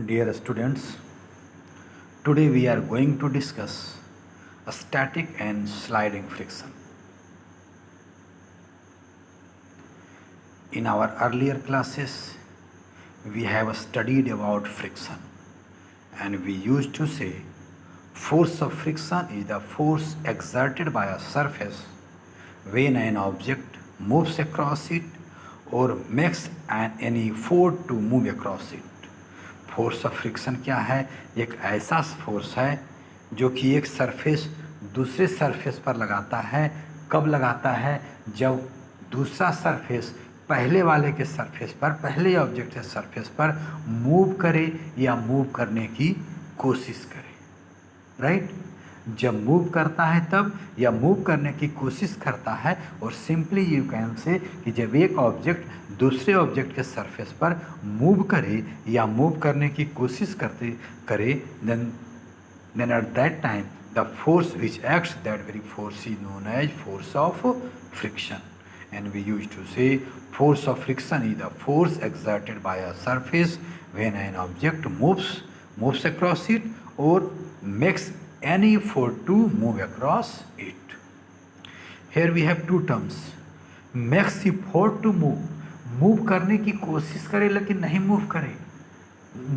Dear students, today we are going to discuss a static and sliding friction. In our earlier classes, we have studied about friction, and we used to say force of friction is the force exerted by a surface when an object moves across it or makes any effort to move across it. Force of friction क्या है? एक ऐसा force है जो कि एक surface दूसरे surface पर लगाता है। कब लगाता है? जब दूसरा सरफेस पहले वाले के सरफेस पर, पहले ऑब्जेक्ट के सरफेस पर मूव करे या मूव करने की कोशिश करे। राइट? जब मूव करता है तब, या मूव करने की कोशिश करता है। और सिंपली यू कैन से कि जब एक ऑब्जेक्ट दूसरे ऑब्जेक्ट के सरफेस पर मूव करे या मूव करने की कोशिश करे, then at that time the force which acts, that very force is known as force of friction. And we used to say force of friction is the force exerted by a surface when an object moves across it or makes any effort to move across it. Here we have two terms. Makes effort to move करने की कोशिश करे लेकिन नहीं move करे,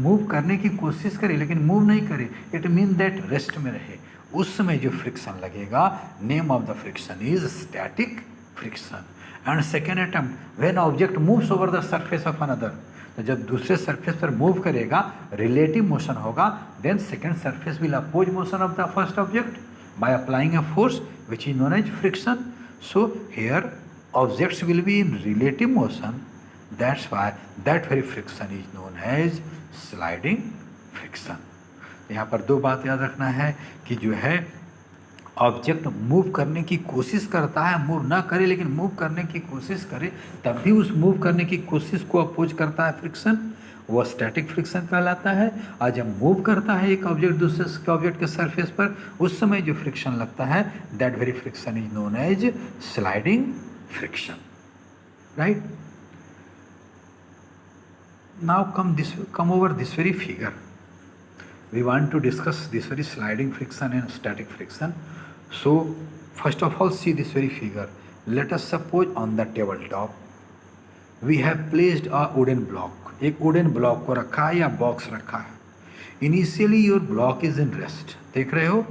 move करने की कोशिश करे लेकिन मूव नहीं करे, इट मीन दैट रेस्ट में रहे। उस समय जो फ्रिक्शन लगेगा, name of the friction is static friction. And second attempt when object moves over the surface of another, तो जब दूसरे सरफेस पर मूव करेगा रिलेटिव मोशन होगा, then second surface will oppose motion of the first object by applying a force which is known as friction. So here objects will be in relative motion, that's why that very friction is known as sliding friction. यहाँ पर दो बात याद रखना है कि जो है ऑब्जेक्ट मूव करने की कोशिश करता है, मूव ना करे लेकिन मूव करने की कोशिश करे, तब भी उस मूव करने की कोशिश को अपोज करता है फ्रिक्शन, वह स्टैटिक फ्रिक्शन कहलाता है। और जब मूव करता है एक ऑब्जेक्ट दूसरे ऑब्जेक्ट के सरफेस पर, उस समय जो फ्रिक्शन लगता है, that very friction is known as sliding friction. Right? Now come over this very figure. We want to discuss this very sliding friction and static friction. So first of all, see this very figure. Let us suppose on the tabletop we have placed a wooden block. एक wooden block को रखा है या box रखा है। Initially your block is in rest. देख रहे हो?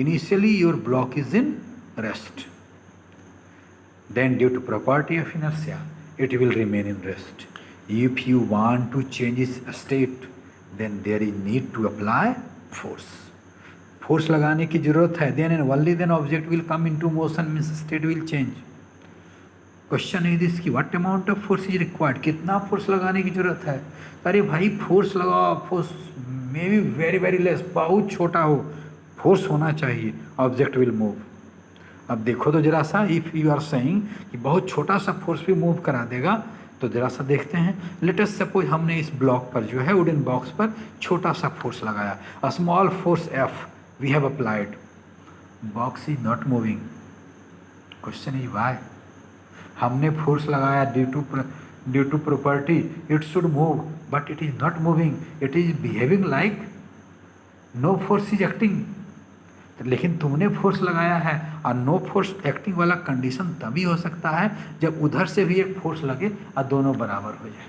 Initially your block is in rest. Then due to property of inertia, it will remain in rest. If you want to change its state, then there is need to apply force. Force लगाने की जरूरत है, then and only then object will come into motion, means state will change. Question is this कि what amount of force is required? कितना force लगाने की जरूरत है? अरे भाई फोर्स लगाओ, force may be very very less, बहुत छोटा हो, फोर्स होना चाहिए, ऑब्जेक्ट विल मूव। अब देखो तो जरा सा, इफ़ यू आर सेइंग कि बहुत छोटा सा फोर्स भी मूव करा देगा, तो जरा सा देखते हैं। लेट अस सपोज हमने इस ब्लॉक पर जो है वुडन बॉक्स पर छोटा सा फोर्स लगाया, a small force F we have applied, box is not moving. Question is why? हमने फोर्स लगाया due to property it should move, but it is not moving, it is behaving like no force is acting. लेकिन तुमने force लगाया है, और no force acting वाला condition तभी हो सकता है जब उधर से भी एक फोर्स लगे और दोनों बराबर हो जाए,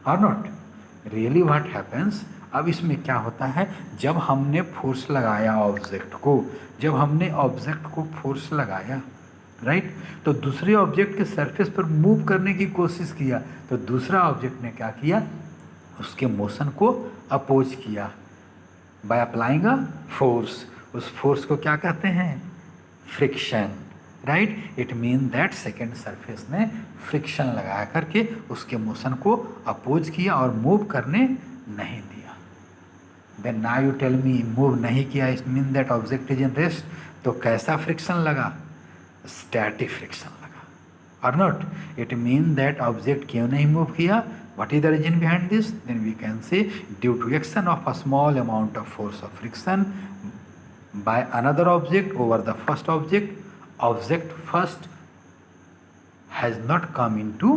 और नॉट रियली व्हाट हैपेंस। अब इसमें क्या होता है, जब हमने फोर्स लगाया ऑब्जेक्ट को, जब हमने ऑब्जेक्ट को फोर्स लगाया, राइट, तो दूसरे ऑब्जेक्ट के सरफेस पर मूव करने की कोशिश किया, तो दूसरा ऑब्जेक्ट ने क्या किया, उसके मोशन को अपोज किया बाय अप्लाइंग अ फोर्स। उस फोर्स को क्या कहते हैं? Friction. Right? It mean that second surface ने फ्रिक्शन लगा करके उसके मोशन को अपोज किया और मूव करने नहीं दिया। Then now you tell me, move नहीं किया, it mean that object is in rest, तो कैसा फ्रिक्शन लगा? स्टैटिक फ्रिक्शन लगा, और not? It mean that object क्यों नहीं मूव किया? What is the reason behind this? Then we can say due to action of a small amount of force of friction by another object over the first object, object first has not come into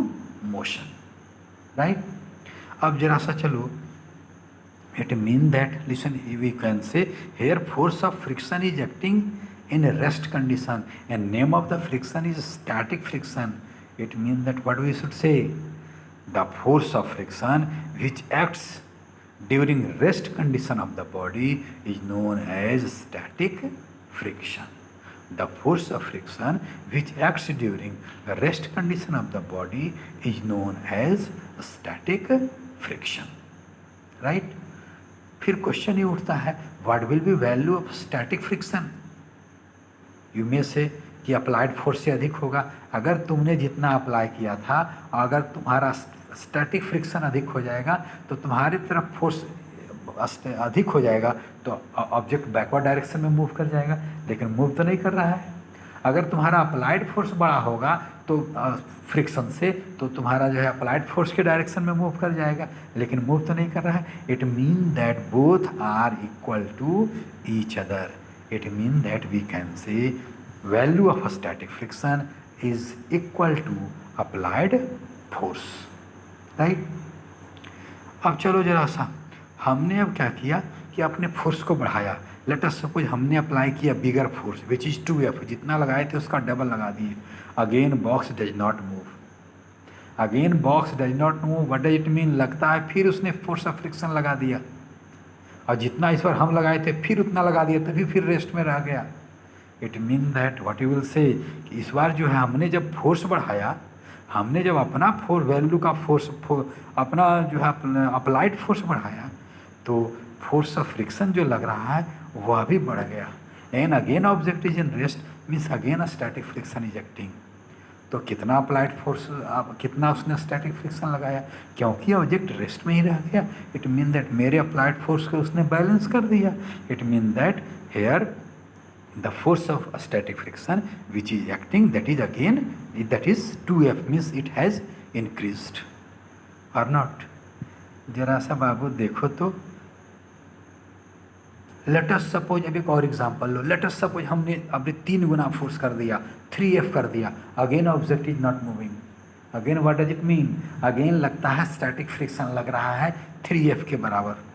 motion, right? अब जरा सा चलो, it mean that, listen, we can say here force of friction is acting in a rest condition and name of the friction is static friction. It means that what we should say, the force of friction which acts during rest condition of the body is known as static friction. The force of friction which acts during the rest condition of the body is known as static friction. Right? फिर question ये उठता है, what will B value of static friction? You may से कि applied force से अधिक होगा। अगर तुमने जितना अप्लाई किया था, अगर तुम्हारा स्टैटिक फ्रिक्शन अधिक हो जाएगा तो तुम्हारी तरफ फोर्स अधिक हो जाएगा तो ऑब्जेक्ट बैकवर्ड डायरेक्शन में मूव कर जाएगा, लेकिन मूव तो नहीं कर रहा है। अगर तुम्हारा अप्लाइड फोर्स बड़ा होगा तो फ्रिक्शन से, तो तुम्हारा जो है अप्लाइड फोर्स के डायरेक्शन में मूव कर जाएगा, लेकिन मूव तो नहीं कर रहा है। It mean that both are equal to each other. It mean that we can say value of static friction is equal to applied force. Right? अब चलो जरा सा, हमने अब क्या किया कि अपने फोर्स को बढ़ाया। लेट अस सपोज हमने अप्लाई किया बिगर फोर्स विच इज़ 2F, जितना लगाए थे उसका डबल लगा दिए। Again box does not move, again box does not move. What does it mean? लगता है फिर उसने फोर्स ऑफ फ्रिक्शन लगा दिया, और जितना इस बार हम लगाए थे फिर उतना लगा दिया, तभी फिर रेस्ट में रह गया। It mean that what you will say कि इस बार जो है हमने जब फोर्स बढ़ाया, हमने जब अपना फोर्स वैल्यू का फोर्स अपना जो है अप्लाइड फोर्स बढ़ाया, तो फोर्स ऑफ फ्रिक्शन जो लग रहा है वह भी बढ़ गया। And again object is in rest means again static friction is acting. तो कितना अप्लाइड फोर्स, कितना उसने स्टैटिक फ्रिक्शन लगाया, क्योंकि ऑब्जेक्ट रेस्ट में ही रह गया। इट मीन दैट मेरे अप्लाइड फोर्स को उसने बैलेंस कर दिया। It mean that here the force of static friction which is acting, that is again, that is 2F, means it has increased or not? जरा सा बाबू देखो तो, लेट अस सपोज, अब एक और एग्जांपल लो। लेट अस सपोज हमने अभी 3 गुना force कर दिया, 3F कर दिया। Again object is not moving. Again what does it mean? Again लगता है स्टैटिक फ्रिक्शन लग रहा है 3F के बराबर।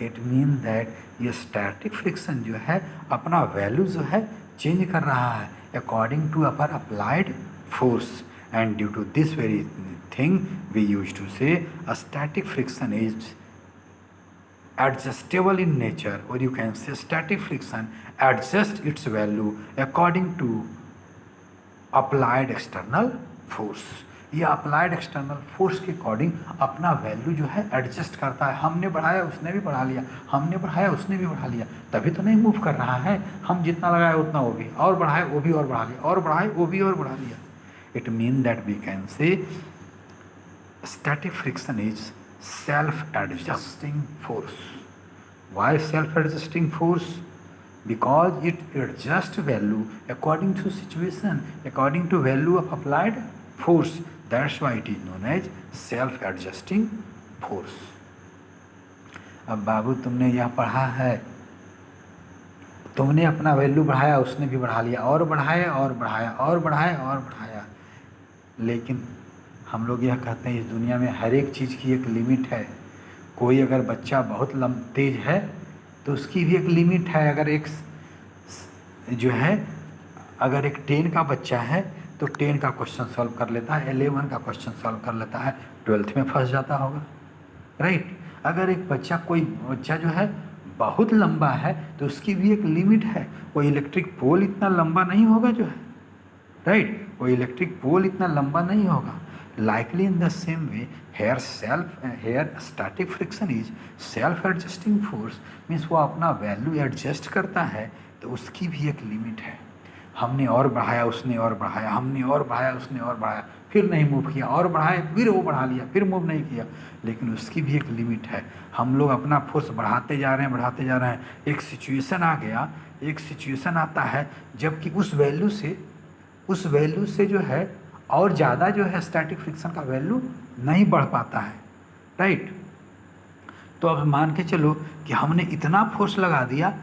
इट मीन दैट ये स्टैटिक फ्रिक्शन जो है अपना वैल्यू जो है चेंज कर रहा है according to upper applied force, and due to this very thing we use to say a static friction is adjustable in nature, or you can say static friction adjusts its value according to applied external force. ये applied external force के according अपना value जो है adjust करता है। हमने बढ़ाया उसने भी बढ़ा लिया, हमने बढ़ाया उसने भी बढ़ा लिया, तभी तो नहीं मूव कर रहा है। हम जितना लगाए उतना वो भी, और बढ़ाए वो भी और बढ़ा लिया, और बढ़ाए वो भी और बढ़ा लिया। It mean that we can say static friction is self adjusting force. Why self-adjusting force? Because it adjusts value according to situation, according to value of applied force. That's why it is known as self-adjusting force. अब बाबू तुमने यह पढ़ा है, तुमने अपना value बढ़ाया उसने भी बढ़ा लिया, और बढ़ाया और बढ़ाया और बढ़ाया और बढ़ाया, लेकिन हम लोग यह कहते हैं इस दुनिया में हर एक चीज़ की एक लिमिट है। कोई अगर बच्चा बहुत तेज है तो उसकी भी एक लिमिट है। अगर एक जो है, अगर एक 10 का बच्चा है तो 10 का क्वेश्चन सॉल्व कर लेता है, 11 का क्वेश्चन सॉल्व कर लेता है, 12th में फंस जाता होगा। राइट? अगर एक बच्चा, कोई बच्चा जो है बहुत लंबा है तो उसकी भी एक लिमिट है। वो इलेक्ट्रिक पोल इतना लंबा नहीं होगा जो है, राइट? वो इलेक्ट्रिक पोल इतना लंबा नहीं होगा। Likely in the same way, here static friction is self-adjusting force, means वो अपना वैल्यू एडजस्ट करता है, तो उसकी भी एक लिमिट है। हमने और बढ़ाया उसने और बढ़ाया, हमने और बढ़ाया उसने और बढ़ाया, फिर नहीं मूव किया, और बढ़ाया फिर वो बढ़ा लिया, फिर मूव नहीं किया, लेकिन उसकी भी एक लिमिट है। हम लोग अपना फोर्स बढ़ाते जा रहे हैं, बढ़ाते जा रहे हैं, एक सिचुएशन आ गया, एक सिचुएशन आता है जबकि उस वैल्यू से जो है और ज़्यादा जो है स्टैटिक फ्रिक्शन का वैल्यू नहीं बढ़ पाता है। राइट? तो अब मान के चलो कि हमने इतना फोर्स लगा दिया,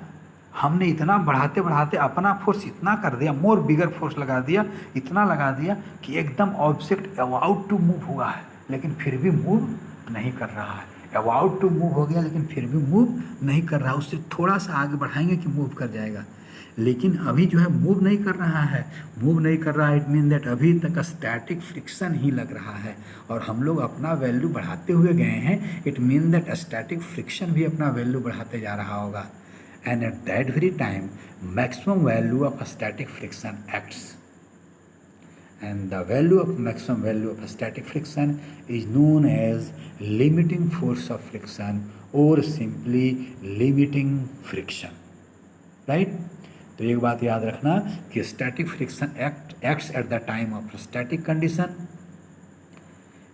हमने इतना बढ़ाते बढ़ाते अपना फोर्स इतना कर दिया, मोर बिगर फोर्स लगा दिया, इतना लगा दिया कि एकदम ऑब्जेक्ट अबाउट टू मूव हुआ है, लेकिन फिर भी मूव नहीं कर रहा है। अबाउट टू मूव हो गया लेकिन फिर भी मूव नहीं कर रहा, उससे थोड़ा सा आगे बढ़ाएंगे कि मूव कर जाएगा, लेकिन अभी जो है मूव नहीं कर रहा है। मूव नहीं कर रहा है, इट मीन दैट अभी तक स्टैटिक फ्रिक्शन ही लग रहा है, और हम लोग अपना वैल्यू बढ़ाते हुए गए हैं, it mean that static friction भी अपना वैल्यू बढ़ाते जा रहा होगा। And at that very time maximum value of static friction acts, and the value of maximum value of static friction is known as limiting force of friction or simply limiting friction, right? तो एक बात याद रखना कि static friction acts at the time of static condition,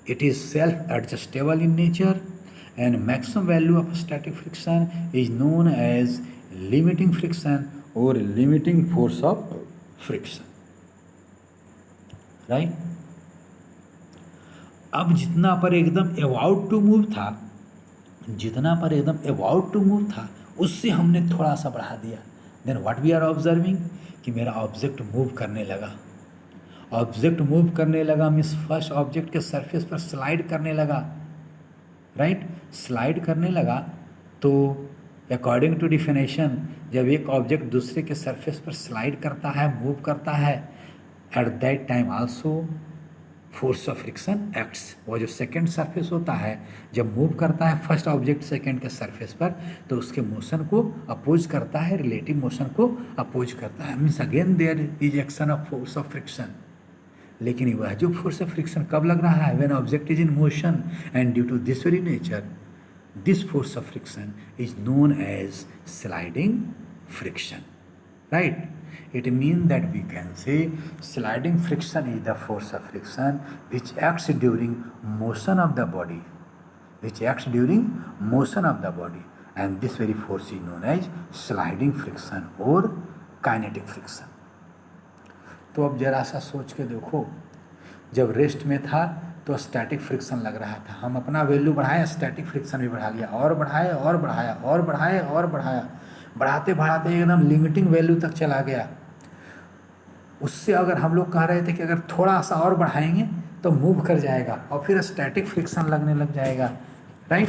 it is self adjustable in nature, and maximum value of static friction is known as limiting friction or limiting force of friction, right. अब जितना पर एकदम about to move था, जितना पर एकदम about to move था, उससे हमने थोड़ा सा बढ़ा दिया। Then what we are observing कि मेरा ऑब्जेक्ट मूव करने लगा। ऑब्जेक्ट मूव करने लगा मीन्स फर्स्ट ऑब्जेक्ट के सरफेस पर स्लाइड करने लगा, राइट। स्लाइड करने लगा तो अकॉर्डिंग टू डिफिनेशन जब एक ऑब्जेक्ट दूसरे के सरफेस पर स्लाइड करता है, मूव करता है, at that time also force of friction acts. वो जो सेकेंड सरफेस होता है जब मूव करता है फर्स्ट ऑब्जेक्ट सेकेंड के सरफेस पर, तो उसके मोशन को अपोज करता है, रिलेटिव मोशन को अपोज करता है, means again there is action of force of friction. लेकिन वह जो फोर्स ऑफ फ्रिक्शन कब लग रहा है? When object is in motion, and due to this very nature this force of friction is known as sliding friction, right. It means that we can say sliding friction is the force of friction which acts during motion of the body, and this very force is known as sliding friction or kinetic friction. तो अब जरा सा सोच के देखो, जब rest में था तो स्टैटिक फ्रिक्शन लग रहा था, हम अपना वैल्यू बढ़ाया, स्टैटिक फ्रिक्शन भी बढ़ा लिया, और बढ़ाया और बढ़ाया और बढ़ाया और बढ़ाया, बढ़ाते बढ़ाते एकदम लिमिटिंग वैल्यू तक चला गया। उससे अगर हम लोग कह रहे थे कि अगर थोड़ा सा और बढ़ाएंगे तो मूव कर जाएगा और फिर स्टैटिक फ्रिक्शन लगने लग जाएगा, राइट।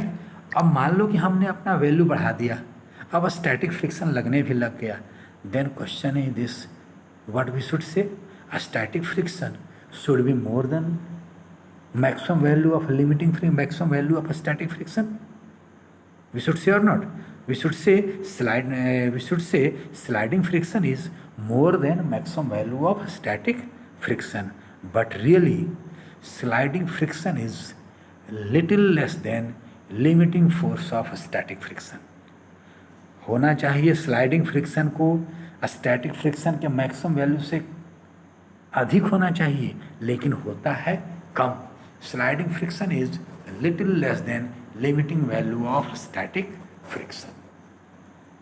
अब मान लो कि हमने अपना वैल्यू बढ़ा दिया, अब स्टैटिक फ्रिक्शन लगने भी लग गया, then question is this, what we should say, static friction should be more then maximum value of limiting friction, maximum value of static friction, we should say or not? We should say sliding friction is more than maximum value of static friction, but really sliding friction is little less than limiting force of static friction. होना चाहिए sliding friction को static friction के maximum value से अधिक होना चाहिए, लेकिन होता है कम। Sliding friction is little less than limiting value of static friction.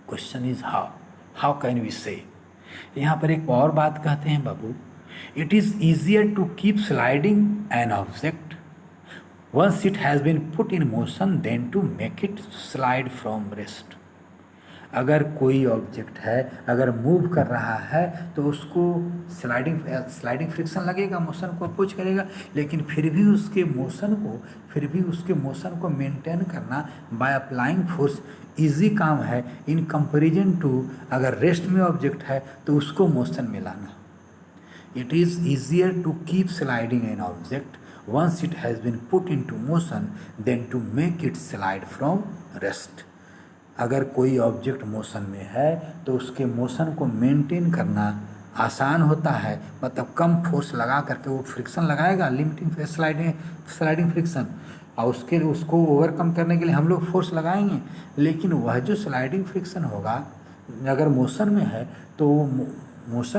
Question is how? How can we say? यहाँ पर एक और बात कहते हैं बाबू, it is easier to keep sliding an object once it has been put in motion than to make it slide from rest. अगर कोई object है अगर मूव कर रहा है तो उसको स्लाइडिंग फ्रिक्शन लगेगा, मोशन को अपोज करेगा, लेकिन फिर भी उसके मोशन को मेंटेन करना बाय अप्लाइंग फोर्स इजी काम है इन कंपैरिजन टू अगर रेस्ट में ऑब्जेक्ट है तो उसको मोशन में लाना। It is easier to keep sliding an object once it has been put in to motion then to make it slide from rest. अगर कोई ऑब्जेक्ट मोशन में है तो उसके मोशन को मेंटेन करना आसान होता है, मतलब कम फोर्स लगा करके वो फ्रिक्शन लगाएगा, लिमिटिंग स्लाइडिंग फ्रिक्शन, और उसको ओवरकम करने के लिए हम लोग फोर्स लगाएंगे, लेकिन वह जो स्लाइडिंग फ्रिक्शन होगा अगर मोशन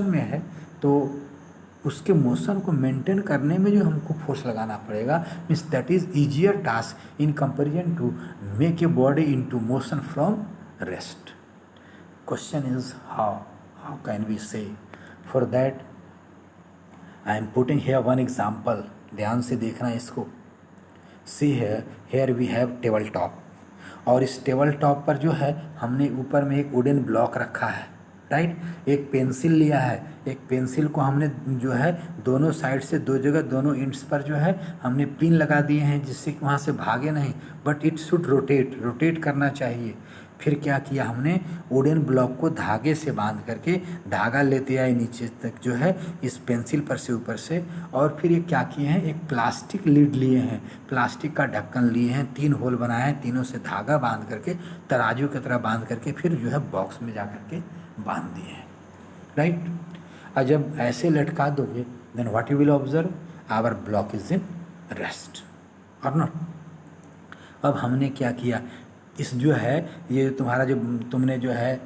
में है तो उसके मोशन को मेंटेन करने में जो हमको फोर्स लगाना पड़ेगा, means that is easier task in comparison to make a body into motion from rest. Question is how can we say? For that I am putting here one example, ध्यान से देखना इसको। See here we have table top, और इस table top पर जो है हमने ऊपर में एक वुडन ब्लॉक रखा है, राइट। एक पेंसिल लिया है, एक पेंसिल को हमने जो है दोनों साइड से दो जगह दोनों एंड्स पर जो है हमने पिन लगा दिए हैं जिससे कि वहाँ से भागे नहीं, बट इट शुड रोटेट करना चाहिए। फिर क्या किया हमने, वुडन ब्लॉक को धागे से बांध करके धागा लेते आए नीचे तक जो है इस पेंसिल पर से ऊपर से, और फिर ये क्या किए हैं, एक प्लास्टिक लीड लिए हैं, प्लास्टिक का ढक्कन लिए हैं, 3 होल बनाए हैं, तीनों से धागा बांध करके तराजू की तरह बांध करके फिर जो है बॉक्स में जा करके बांध दिए हैं, राइट। और जब ऐसे लटका दोगे then what you will observe, our block is in rest और नॉट। अब हमने क्या किया, इस जो है ये तुम्हारा जो तुमने जो है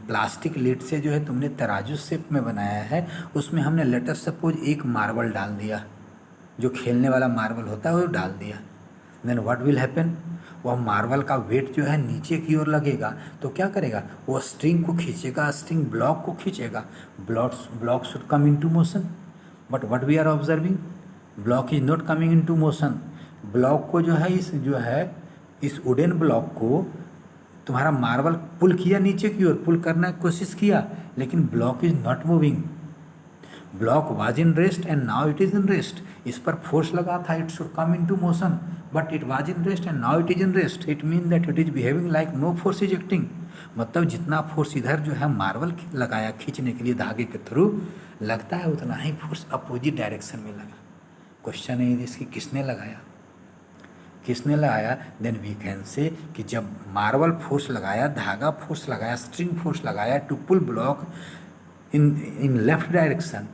प्लास्टिक लीड से जो है तुमने तराजू शेप में बनाया है, उसमें हमने लेट अस सपोज एक मार्बल डाल दिया, जो खेलने वाला मार्बल होता है वो डाल दिया। देन व्हाट विल हैपन, वह मार्बल का वेट जो है नीचे की ओर लगेगा तो क्या करेगा, वो स्ट्रिंग को खींचेगा, स्ट्रिंग ब्लॉक को खींचेगा, block should come into motion. But what we are observing, block is not coming into motion. Block को जो है इस वुडन ब्लॉक को तुम्हारा मार्बल पुल किया नीचे की ओर, पुल करने की कोशिश किया, लेकिन block is not moving. Block was in rest and now it is in rest. इस पर फोर्स लगा था, it should come into motion, but it was in rest and now it is in rest. It mean that it is behaving like no force is acting. मतलब जितना force इधर जो है marble लगाया खींचने के लिए धागे के थ्रू लगता है, उतना ही फोर्स अपोजिट डायरेक्शन में लगा। क्वेश्चन है इसकी किसने लगाया, किसने लगाया, देन वी कैन से कि जब मार्बल फोर्स लगाया, धागा फोर्स लगाया, स्ट्रिंग फोर्स लगाया to pull block in left direction,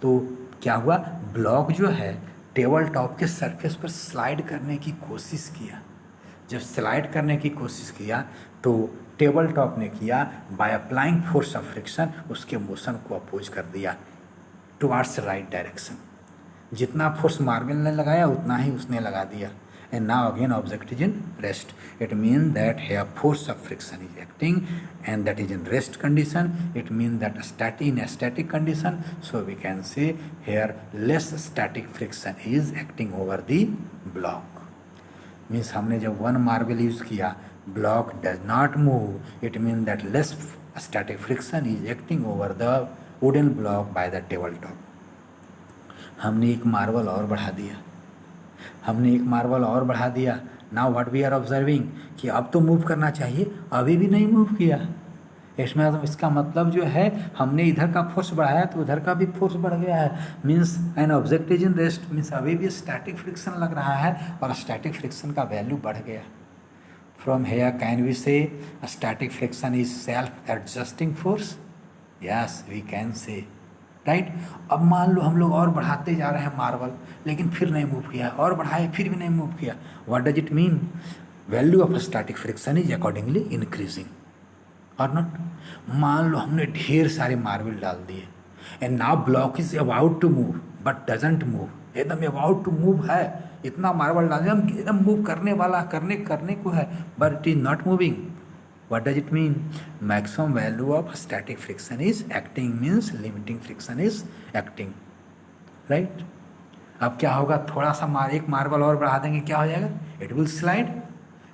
तो क्या हुआ, ब्लॉक जो है टेबल टॉप के सरफेस पर स्लाइड करने की कोशिश किया। जब स्लाइड करने की कोशिश किया तो टेबल टॉप ने किया bye applying force of friction, उसके मोशन को अपोज कर दिया टुवार्ड्स राइट डायरेक्शन। जितना फोर्स मार्बल ने लगाया उतना ही उसने लगा दिया। And now again object is in rest. It means that here force of friction is acting and that is in rest condition. It means that in a static condition. So we can say here less static friction is acting over the block. Means हमने जब one marble use किया, block does not move. It means that less static friction is acting over the wooden block by the tabletop. हमने एक marble और बढ़ा दिया, now what we are observing कि अब तो मूव करना चाहिए, अभी भी नहीं मूव किया। इसमें इसका मतलब जो है हमने इधर का फोर्स बढ़ाया तो उधर का भी फोर्स बढ़ गया है। Means an object is in rest, means अभी भी स्टैटिक फ्रिक्शन लग रहा है और स्टैटिक फ्रिक्शन का वैल्यू बढ़ गया। From here can we say static friction is self adjusting force, yes we can say, right. अब मान लो हम लोग और बढ़ाते जा रहे हैं मार्बल, लेकिन फिर नहीं मूव किया, और बढ़ाए फिर भी नहीं मूव किया। What does it mean, value of static friction is accordingly increasing और नॉट। मान लो हमने ढेर सारे मार्बल डाल दिए and now block is about to move but doesn't move, एकदम अबाउट टू मूव है, इतना मार्बल डाल दिया एकदम मूव करने वाला करने को है, but it is not moving. What does it mean? Maximum value of static friction is acting, means limiting friction is acting, right? अब क्या होगा, थोड़ा सा एक मार्बल और बढ़ा देंगे, क्या हो जाएगा, it will slide.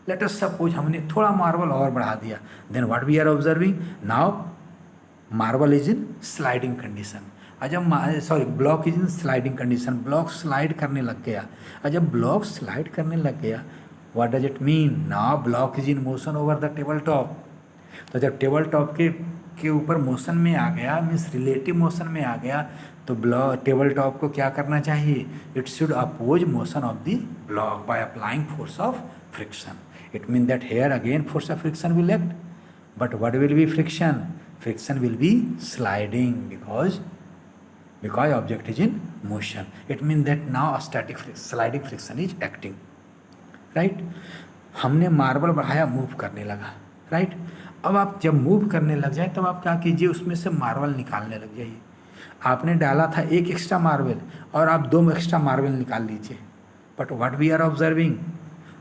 Let us suppose हमने थोड़ा मार्बल और बढ़ा दिया, then what we are observing, now marble is in sliding condition. जब block is in sliding condition, block slide करने लग गया। और जब ब्लॉक स्लाइड करने लग गया, what does it mean, now block is in motion over the table top. तो जब टेबल टॉप के ऊपर मोशन में आ गया, मीन्स रिलेटिव मोशन में आ गया, तो टेबल टॉप को क्या करना चाहिए, it should oppose motion of the block by applying force of friction. It mean that here again force of friction will act, but what will be friction, friction will be sliding because object is in motion. It means that now a static sliding friction is acting, right? हमने marble बढ़ाया, move करने लगा, right. अब आप जब move करने लग जाए तब आप क्या कीजिए, उसमें से मार्बल निकालने लग जाइए। आपने डाला था एक एक्स्ट्रा मार्बल और आप 2 एक्स्ट्रा मार्बल निकाल लीजिए, but what we are observing,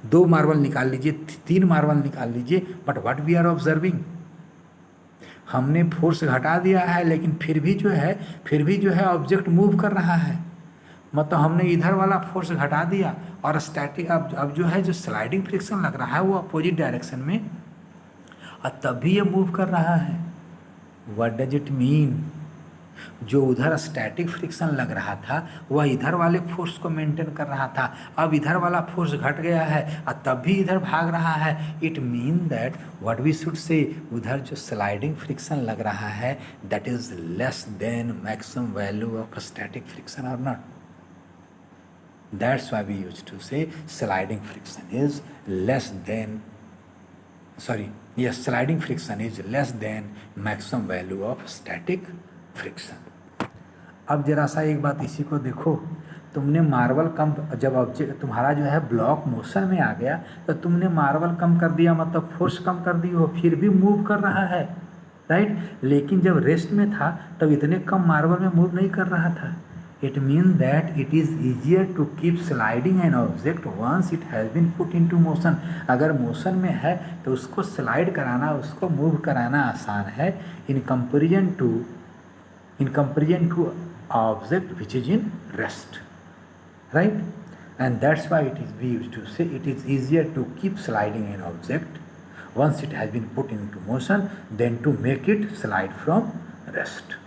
2 marble निकाल लीजिए, 3 मार्बल निकाल लीजिए, but what we are observing, हमने फोर्स घटा दिया है, लेकिन फिर भी जो है ऑब्जेक्ट मूव कर रहा है। मतलब हमने इधर वाला फोर्स घटा दिया और स्टैटिक अब जो है जो स्लाइडिंग फ्रिक्शन लग रहा है वो अपोजिट डायरेक्शन में, और तब भी ये मूव कर रहा है। What does it mean? जो उधर स्टैटिक फ्रिक्शन लग रहा था वह इधर वाले फोर्स को मेंटेन कर रहा था, अब इधर वाला फोर्स घट गया है और तब भी इधर भाग रहा है। It mean that what we should say, उधर जो स्लाइडिंग फ्रिक्शन लग रहा है that is less than maximum value of static friction और not. That's why we used to say sliding friction is less than, sliding friction is less than maximum value of static friction. अब जरा सा एक बात इसी को देखो, तुमने मार्बल कम, जब ऑब्जेक्ट तुम्हारा जो है ब्लॉक मोशन में आ गया तो तुमने मार्बल कम कर दिया, मतलब फोर्स कम कर दी, वो फिर भी मूव कर रहा है, राइट। लेकिन जब रेस्ट में था तब इतने कम मार्बल में मूव नहीं कर रहा था। It means that it is easier to keep sliding an object once it has been put into motion. अगर मोशन में है तो उसको स्लाइड कराना, उसको मूव कराना आसान है in comparison to object which is in rest, right? And that's why we used to say it is easier to keep sliding an object once it has been put into motion than to make it slide from rest,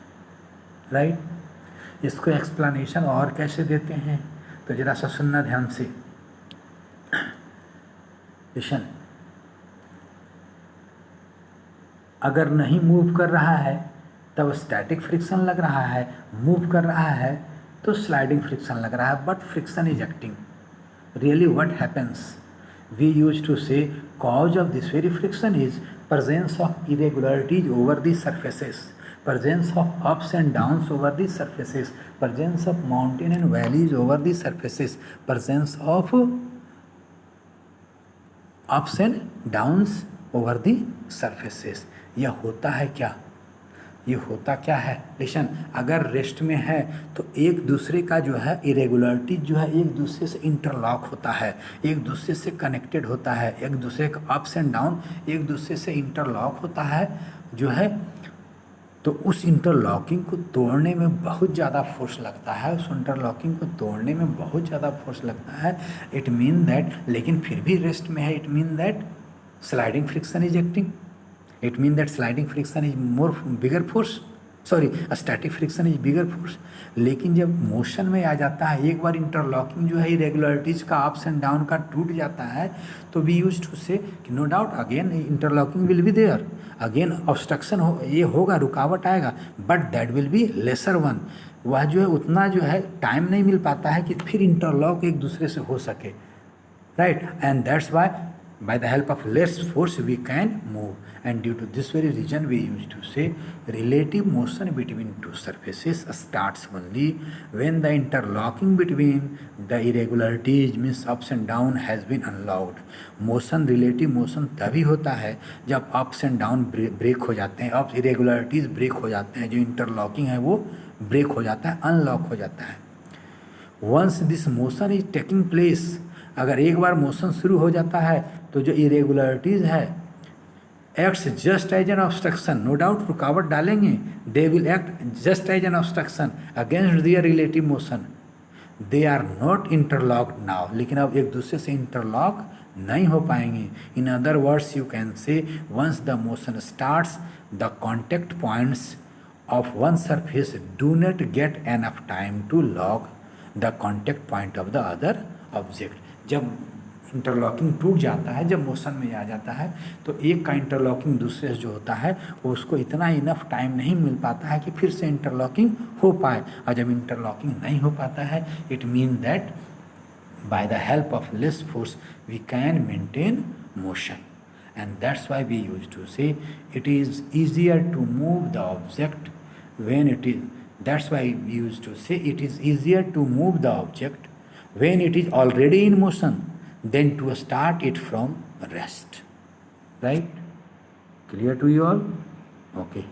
right? इसको explanation और कैसे देते हैं तो जरा सा सुनना ध्यान से। लिसन, अगर नहीं मूव कर रहा है तब स्टैटिक फ्रिक्शन लग रहा है, मूव कर रहा है तो स्लाइडिंग फ्रिक्शन लग रहा है, but friction is acting. Really what happens? We use to say cause of this very friction is presence of irregularities over the surfaces, presence of ups and downs over the surfaces, presence of mountain and valleys over the surfaces, presence of ups and downs over the surfaces. यह होता है क्या? ये होता क्या है? Listen, अगर rest में है तो एक दूसरे का जो है इरेगुलरिटी जो है एक दूसरे से इंटरलॉक होता है, एक दूसरे से कनेक्टेड होता है, एक दूसरे का अप्स एंड डाउन एक दूसरे से इंटरलॉक होता है जो है, तो उस इंटरलॉकिंग को तोड़ने में बहुत ज़्यादा फोर्स लगता है, उस इंटरलॉकिंग को तोड़ने में बहुत ज़्यादा फोर्स लगता है। इट मीन दैट, लेकिन फिर भी रेस्ट में है, it mean that sliding friction is acting, it means that sliding friction is bigger force, static friction is bigger force। लेकिन जब मोशन में आ जाता है, एक बार इंटरलॉकिंग जो है इरेगुलरिटीज का अप्स एंड डाउन का टूट जाता है, तो वी यूज टू से कि no doubt again interlocking will be there, again obstruction ये होगा, रुकावट आएगा, but that will be lesser one. वह जो है उतना जो है टाइम नहीं मिल पाता है कि फिर इंटरलॉक एक दूसरे से हो सके, right. And that's Y by the help of less force we can move, and due to this very reason we used to say relative motion between two surfaces starts only when the interlocking between the irregularities means ups and down has been unlocked। Motion, relative motion तभी होता है जब ups and down break हो जाते हैं, ups irregularities break हो जाते हैं, जो इंटरलॉकिंग है वो ब्रेक हो जाता है, अनलॉक हो जाता है। Once this motion is taking place, अगर एक बार मोशन शुरू हो जाता है तो जो इरेगुलरिटीज़ है acts just as an obstruction, no doubt रुकावट डालेंगे, they will act just as an obstruction against their relative motion, they are not interlocked now, लेकिन अब एक दूसरे से इंटरलॉक नहीं हो पाएंगे। In other words you can say once the motion starts the contact points of one surface do not get enough time to lock the contact point of the other object. जब interlocking टूट जाता है, जब motion में आ जाता है, तो एक का इंटरलॉकिंग दूसरे से जो होता है वो उसको इतना इनफ टाइम नहीं मिल पाता है कि फिर से इंटरलॉकिंग हो पाए, और जब इंटरलॉकिंग नहीं हो पाता है it mean that by the help of less force we can maintain motion, and that's why we use to say it is easier to move the object when it is, that's why we use to say it is easier to move the object when it is already in motion than to start it from rest, right? Clear to you all? Okay.